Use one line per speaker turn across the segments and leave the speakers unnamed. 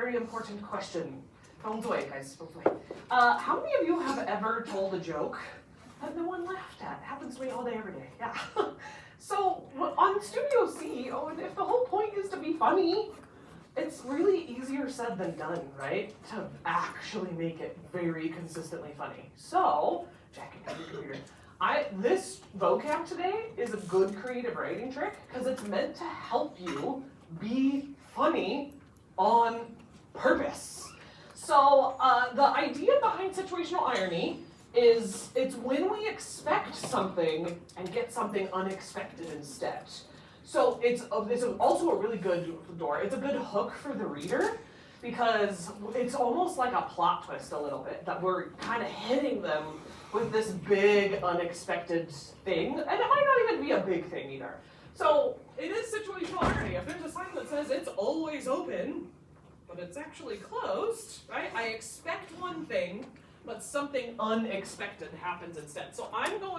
very important question. Phones away, guys, phones away. How many of you have ever told a joke that no one laughed at? It happens to me all day, every day, yeah. So on Studio C, and if the whole point is to be funny, it's really easier said than done, right? To actually make it very consistently funny. So, Jackie, come here. This vocab today is a good creative writing trick because it's meant to help you be funny on purpose. So the idea behind situational irony is it's when we expect something and get something unexpected instead. So it's also a really good door. It's a good hook for the reader because it's almost like a plot twist a little bit that we're kind of hitting them with this big unexpected thing, and it might not even be a big thing either. So it is situational irony. If there's a sign that says it's always open, but it's actually closed, right? I expect one thing, but something unexpected happens instead. So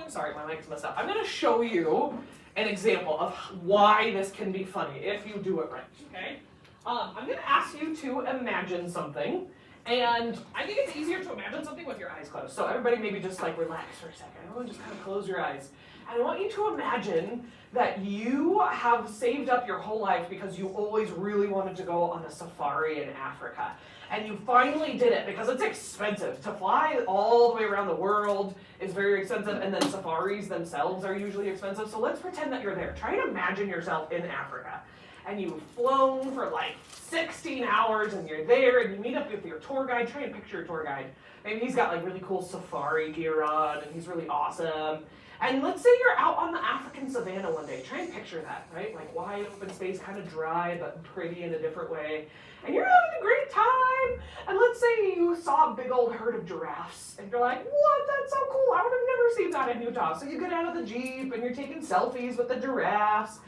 sorry, my mic's messed up. I'm gonna show you an example of why this can be funny if you do it right, okay? I'm gonna ask you to imagine something, and I think it's easier to imagine something with your eyes closed. So everybody maybe just like relax for a second. Everyone just kind of close your eyes. And I want you to imagine that you have saved up your whole life because you always really wanted to go on a safari in Africa. And you finally did it because it's expensive. To fly all the way around the world is very expensive, and then safaris themselves are usually expensive. So let's pretend that you're there. Try and imagine yourself in Africa. And you've flown for like 16 hours and you're there and you meet up with your tour guide. Try and picture your tour guide. Maybe he's got like really cool safari gear on and he's really awesome. And let's say you're out on the African savannah one day. Try and picture that, right? Like wide open space, kind of dry but pretty in a different way. And you're having a great time. And let's say you saw a big old herd of giraffes and you're like, what? That's so cool. I would have never seen that in Utah. So you get out of the Jeep and you're taking selfies with the giraffes.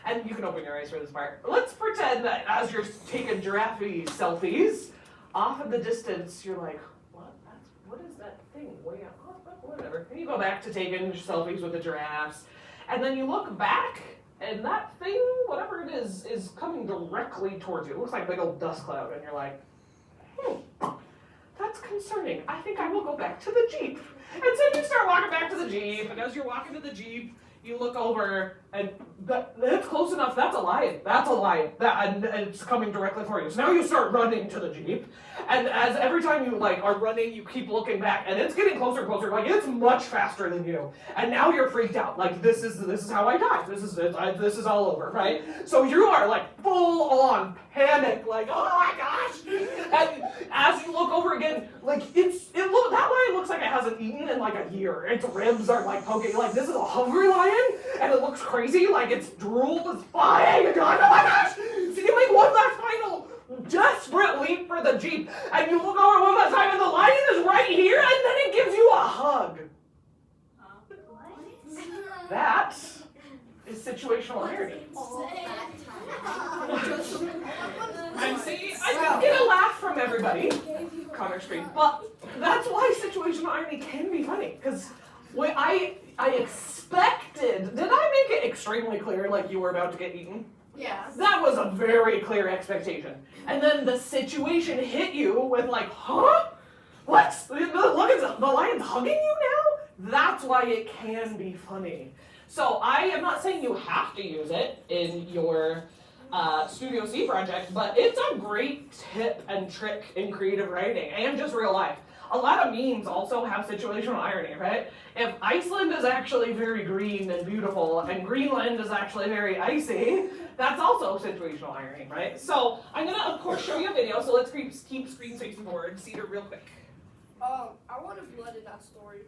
And you can open your eyes for this part. Let's pretend that as you're taking giraffe selfies, off in the distance, you're like, what is that thing way out? Oh, whatever. And you go back to taking selfies with the giraffes. And then you look back, and that thing, whatever it is coming directly towards you. It looks like a big old dust cloud. And you're like, that's concerning. I think I will go back to the Jeep. And so you start walking back to the Jeep. And as you're walking to the Jeep, you look over, and it's close enough. That's a lion. That's a lion. And it's coming directly for you. So now you start running to the Jeep, and as every time you are running, you keep looking back, and it's getting closer and closer. Like it's much faster than you. And now you're freaked out. Like this is how I die. This is all over, right? So you are like full on panic. Like oh my gosh! And as you look over again, like that lion looks like it hasn't eaten in like a year. Its ribs are like poking. Like this is a hungry lion. And it looks crazy, like its drool is flying, and you're like, oh my gosh! So you make one last final desperate leap for the Jeep, and you look over one last time, and the lion is right here, and then it gives you a hug. That is situational irony. And see, I didn't get a laugh from everybody, Connor screamed, but that's why situational irony can be funny, because I expected, did I make it extremely clear like you were about to get eaten?
Yes.
That was a very clear expectation. And then the situation hit you with like, huh? What? Look at the lion's hugging you now? That's why it can be funny. So I am not saying you have to use it in your Studio C project, but it's a great tip and trick in creative writing and just real life. A lot of memes also have situational irony, right? If Iceland is actually very green and beautiful and Greenland is actually very icy, that's also situational irony, right? So I'm gonna, of course, show you a video, so let's keep screen facing forward, Cedar, real quick.
I wanted blood in that story.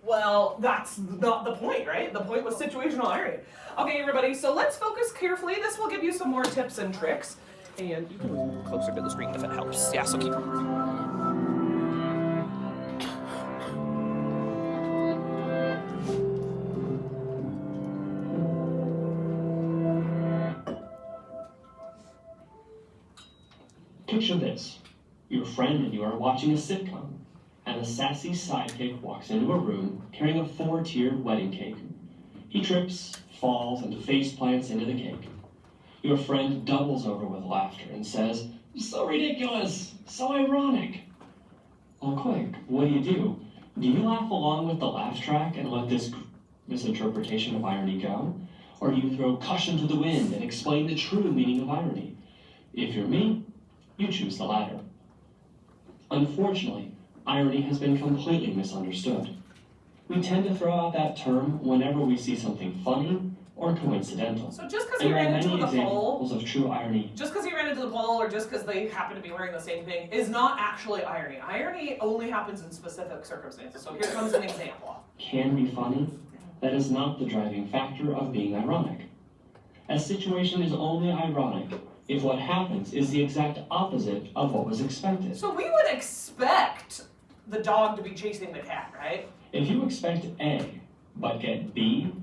Well, that's not the point, right? The point was situational irony. Okay, everybody, so let's focus carefully. This will give you some more tips and tricks. And you can move closer to the screen if it helps. Yeah, so keep
Picture this. Your friend and you are watching a sitcom, and a sassy sidekick walks into a room carrying a 4-tiered wedding cake. He trips, falls, and face plants into the cake. Your friend doubles over with laughter and says, So ridiculous, so ironic. Well, quick, what do? Do you laugh along with the laugh track and let this misinterpretation of irony go? Or do you throw caution to the wind and explain the true meaning of irony? If you're me, you choose the latter. Unfortunately, irony has been completely misunderstood. We tend to throw out that term whenever we see something funny or coincidental.
So just because
And
he
there are
ran
many
into the pole,
examples of true irony.
just because he ran into the pole, or just because they happen to be wearing the same thing, is not actually irony. Irony only happens in specific circumstances. So here comes an example.
Can be funny. That is not the driving factor of being ironic. A situation is only ironic if what happens is the exact opposite of what was expected.
So we would expect the dog to be chasing the cat, right?
If you expect A, but get B,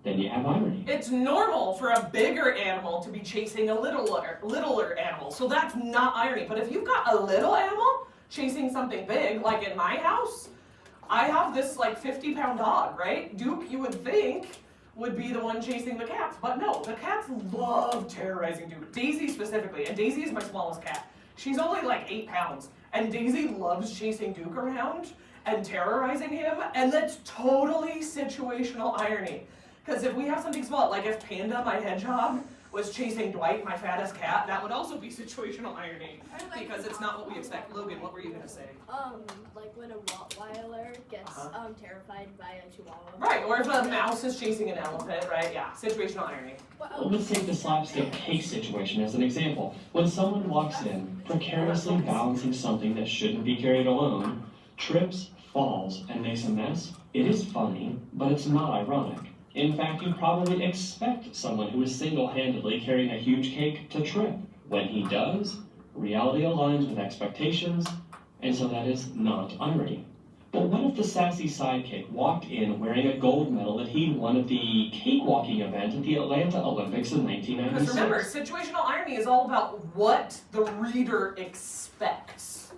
then you have irony.
It's normal for a bigger animal to be chasing a littler animal, so that's not irony. But if you've got a little animal chasing something big, like in my house, I have this like 50-pound dog, right? Duke, you would think, would be the one chasing the cats, but no, the cats love terrorizing Duke. Daisy specifically, and Daisy is my smallest cat. She's only like 8 pounds, and Daisy loves chasing Duke around and terrorizing him, and that's totally situational irony. Because if we have something small, like if Panda, my hedgehog, was chasing Dwight, my fattest cat, that would also be situational irony. Because it's not what we expect. Logan, what were you gonna say?
Like when a Rottweiler gets terrified by a Chihuahua.
Right, or if a mouse is chasing an elephant, right? Yeah, situational irony.
Well, let's take the slapstick cake situation as an example. When someone walks in, precariously balancing something that shouldn't be carried alone, trips, falls, and makes a mess, it is funny, but it's not ironic. In fact, you probably expect someone who is single-handedly carrying a huge cake to trip. When he does, reality aligns with expectations, and so that is not irony. But what if the sassy sidekick walked in wearing a gold medal that he won at the cakewalking event at the Atlanta Olympics in 1996?
Because remember, situational irony is all about what the reader expects.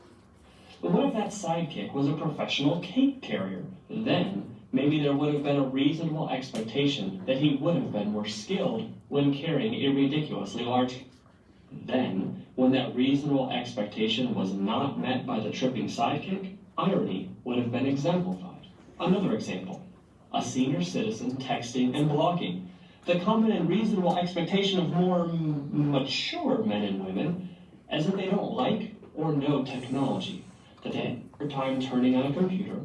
But what if that sidekick was a professional cake carrier? Then, maybe there would have been a reasonable expectation that he would have been more skilled when carrying a ridiculously large cake. Then, when that reasonable expectation was not met by the tripping sidekick, irony would have been exemplified. Another example, a senior citizen texting and blogging. The common and reasonable expectation of more mature men and women is that they don't like or know technology, that they have a hard time turning on a computer,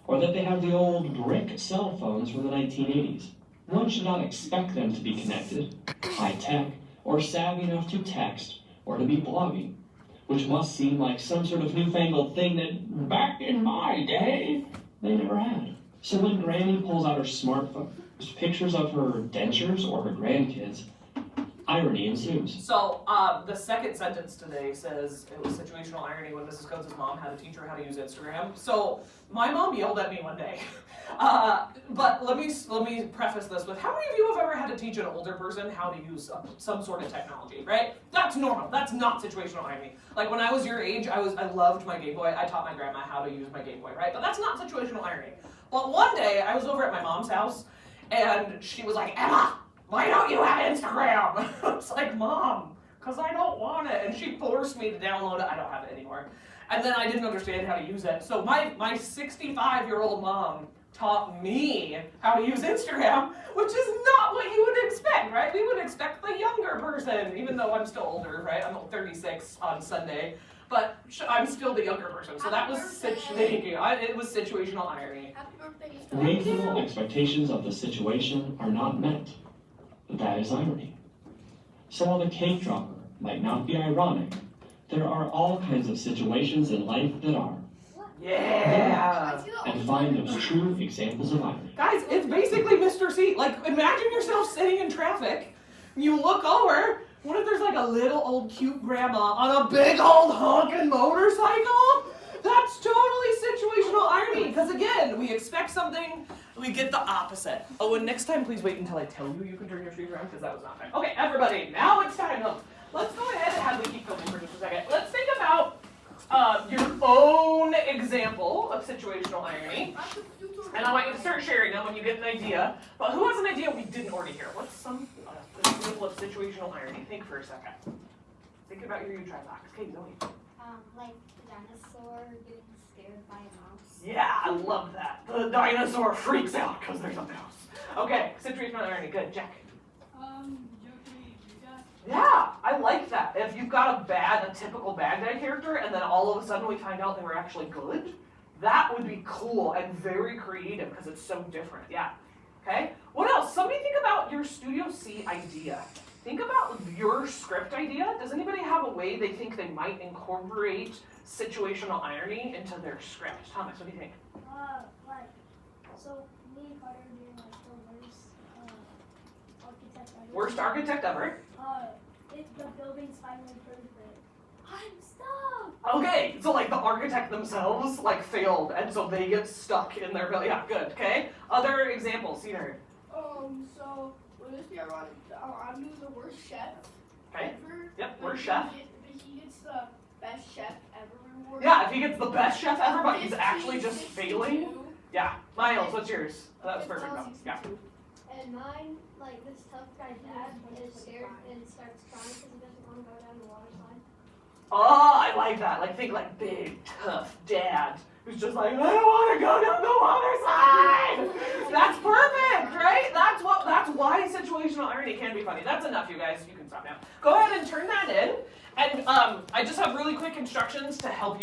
or that they have the old brick cell phones from the 1980s. One should not expect them to be connected, high-tech, or savvy enough to text or to be blogging, which must seem like some sort of newfangled thing that, back in my day, they never had. So when Granny pulls out her smartphone, pictures of her dentures or her grandkids, irony ensues.
So, the second sentence today says it was situational irony when Mrs. Coates' mom had to teach her how to use Instagram. So, my mom yelled at me one day. But let me preface this with, how many of you have ever had to teach an older person how to use some sort of technology, right? That's normal. That's not situational irony. Like when I was your age, I loved my Game Boy. I taught my grandma how to use my Game Boy, right? But that's not situational irony. Well, one day I was over at my mom's house, and she was like, "Emma, why don't you have Instagram?" I was like, "Mom, because I don't want it." And she forced me to download it. I don't have it anymore. And then I didn't understand how to use it. So my 65-year-old mom taught me how to use Instagram, which is not what you would expect, right? We would expect the younger person, even though I'm still older, right? I'm 36 on Sunday, but I'm still the younger person. So that was it was situational irony.
Happy birthday, Mr.
Reasonable expectations of the situation are not met. That is irony. So while the cake dropper might not be ironic, there are all kinds of situations in life that are.
Yeah!
And find those true examples of irony.
Guys, it's basically Mr. C. Like, imagine yourself sitting in traffic, you look over, what if there's like a little old cute grandma on a big old honking motorcycle? That's totally situational irony, because again, we expect something, we get the opposite. Oh, and next time, please wait until I tell you can turn your trees around, because that was not fair. Okay, everybody, now it's time. Let's go ahead and have we keep going for just a second. Let's think about your own example of situational irony. And I want you to start sharing them when you get an idea. But who has an idea we didn't already hear? What's some example of situational irony? Think for a second. Think thinking about your Tribox. Okay, Zoe.
Like the dinosaur getting scared by a mouse.
Yeah, I love that. The dinosaur freaks out because there's a mouse. Okay, situational irony. Good, Jack. Yeah, I like that. If you've got a typical bad guy character, and then all of a sudden we find out they were actually good, that would be cool and very creative because it's so different. Yeah. Okay. What else? Somebody think about your Studio C idea. Think about your script idea. Does anybody have a way they think they might incorporate situational irony into their script? Thomas, what do you think?
So me and Carter are doing like the worst architect ever.
Worst architect ever.
The building's finally perfect. I'm stuck.
Okay, so like the architect themselves like failed, and so they get stuck in their building. Yeah, good. Okay. Other examples, Cedar.
So would this be ironic? I'm doing the worst chef
Okay.
ever.
Yep,
but
worst chef.
He gets the best chef ever reward.
Yeah, if he gets the best chef ever, but he's actually just failing. Yeah. Miles, what's yours? That was perfect. Though. Yeah.
And mine, like this tough guy dad is scared and starts crying because he doesn't want to go down the water slide.
Oh, I like that. Like think like big, tough dad who's just like, I don't want to go down the water slide. That's perfect, right? That's why situational irony can be funny. That's enough, you guys. You can stop now. Go ahead and turn that in. And I just have really quick instructions to help you.